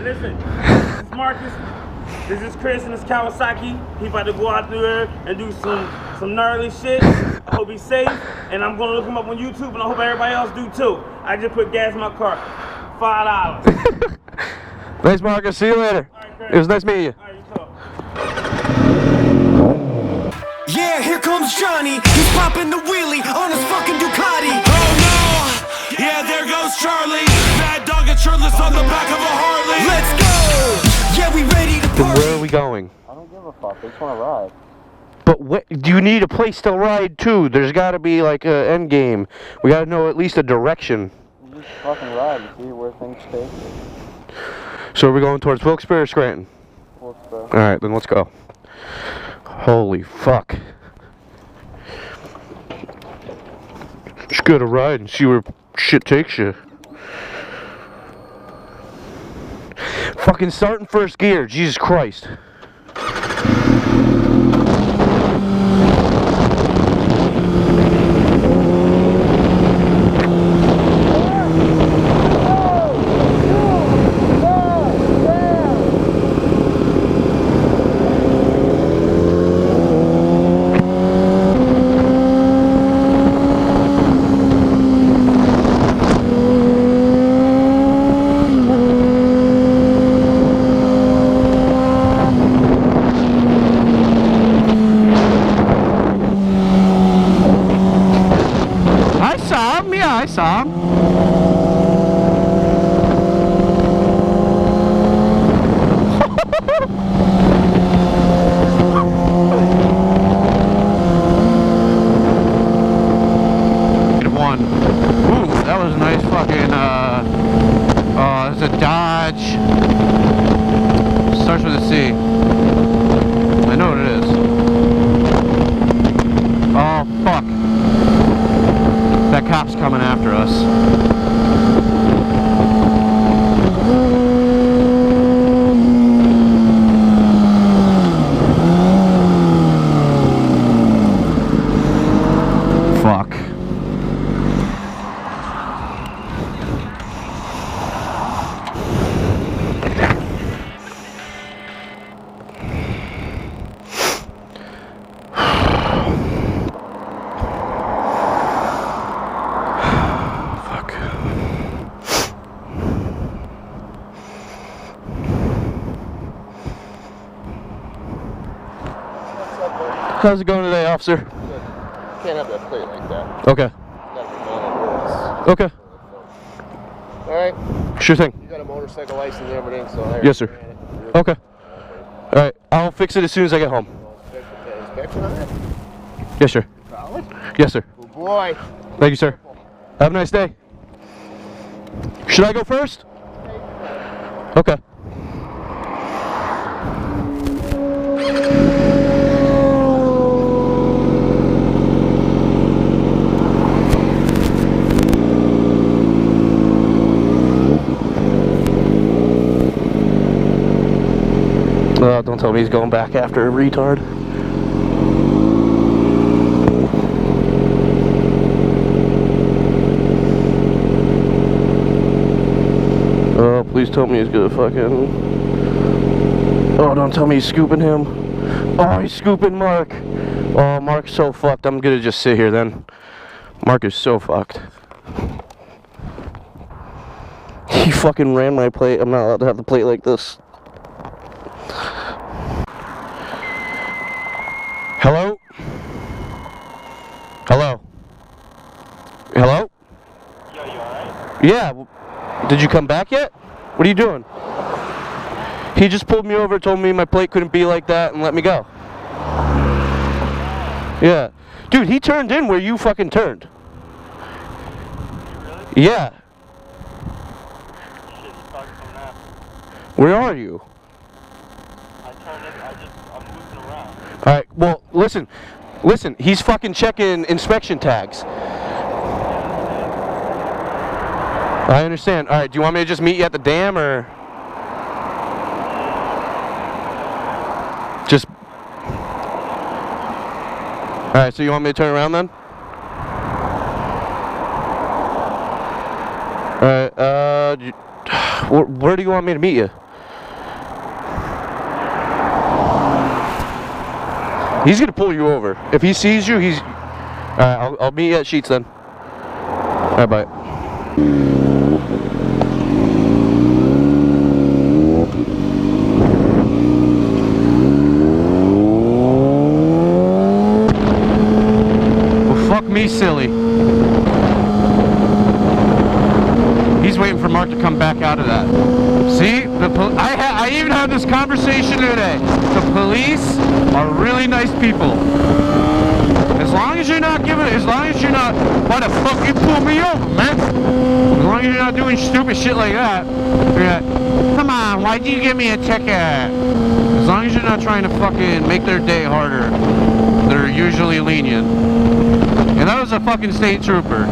listen. This is Marcus. This is Chris and this Kawasaki. He about to go out there and do some gnarly shit. I hope he's safe. And I'm gonna look him up on YouTube, and I hope everybody else do too. I just put gas in my car. $5. Thanks, Marcus. See you later. Right, it was nice meeting you. All right, you too. Yeah, here comes Johnny. He's popping the wheelie on his fucking Ducati. Oh no! Yeah, there goes Charlie. Bad dog and shirtless on the back of a Harley. Let's go! Yeah, we ready to party. Where are we going? I don't give a fuck. I just want to ride. But what, you need a place to ride too. There's got to be like an end game. We got to know at least a direction. You just fucking ride and see where things take. So we're going towards Wilkes-Barre or Scranton? Wilkes-Barre. All right, then let's go. Holy fuck. Just gotta ride and see where shit takes you. Fucking start in first gear, Jesus Christ. I saw him. One. Ooh, that was a nice fucking, it's a Dodge. Starts with a C. I know what it is. Oh, fuck. That cop's coming after us. Fuck. How's it going today, officer? Good. Can't have that plate like that. Okay. Okay. Alright. Sure thing. You got a motorcycle license and everything, so yes, sir. Okay. Alright, I'll fix it as soon as I get home. Inspection on it? Yes, sir. Solid? Yes, sir. Good boy. Thank you, sir. Have a nice day. Should I go first? Okay. Don't tell me he's going back after a retard. Oh, please tell me he's gonna fucking... Oh, don't tell me he's scooping him. Oh, he's scooping Mark. Oh, Mark's so fucked. I'm gonna just sit here then. Mark is so fucked. He fucking ran my plate. I'm not allowed to have the plate like this. Hello? Hello? Hello? Yo, you alright? Yeah. Did you come back yet? What are you doing? He just pulled me over, told me my plate couldn't be like that, and let me go. Yeah. Dude, he turned in where you fucking turned. Really? Yeah. Shit, he's talking from that. Where are you? I turned in, I'm moving around. Alright, well, listen, he's fucking checking inspection tags. I understand. Alright, do you want me to just meet you at the dam, or? Just... Alright, so you want me to turn around then? Alright, where do you want me to meet you? He's gonna pull you over. If he sees you, he's... Alright, I'll meet you at Sheets then. Alright, bye. Well, fuck me, silly. He's waiting for Mark to come back out of that. See? I even had this conversation today. The police are really nice people. As long as you're not why the fuck you pull me over, man? As long as you're not doing stupid shit like that. Come on, why'd you give me a ticket? As long as you're not trying to fucking make their day harder, they're usually lenient. And that was a fucking state trooper.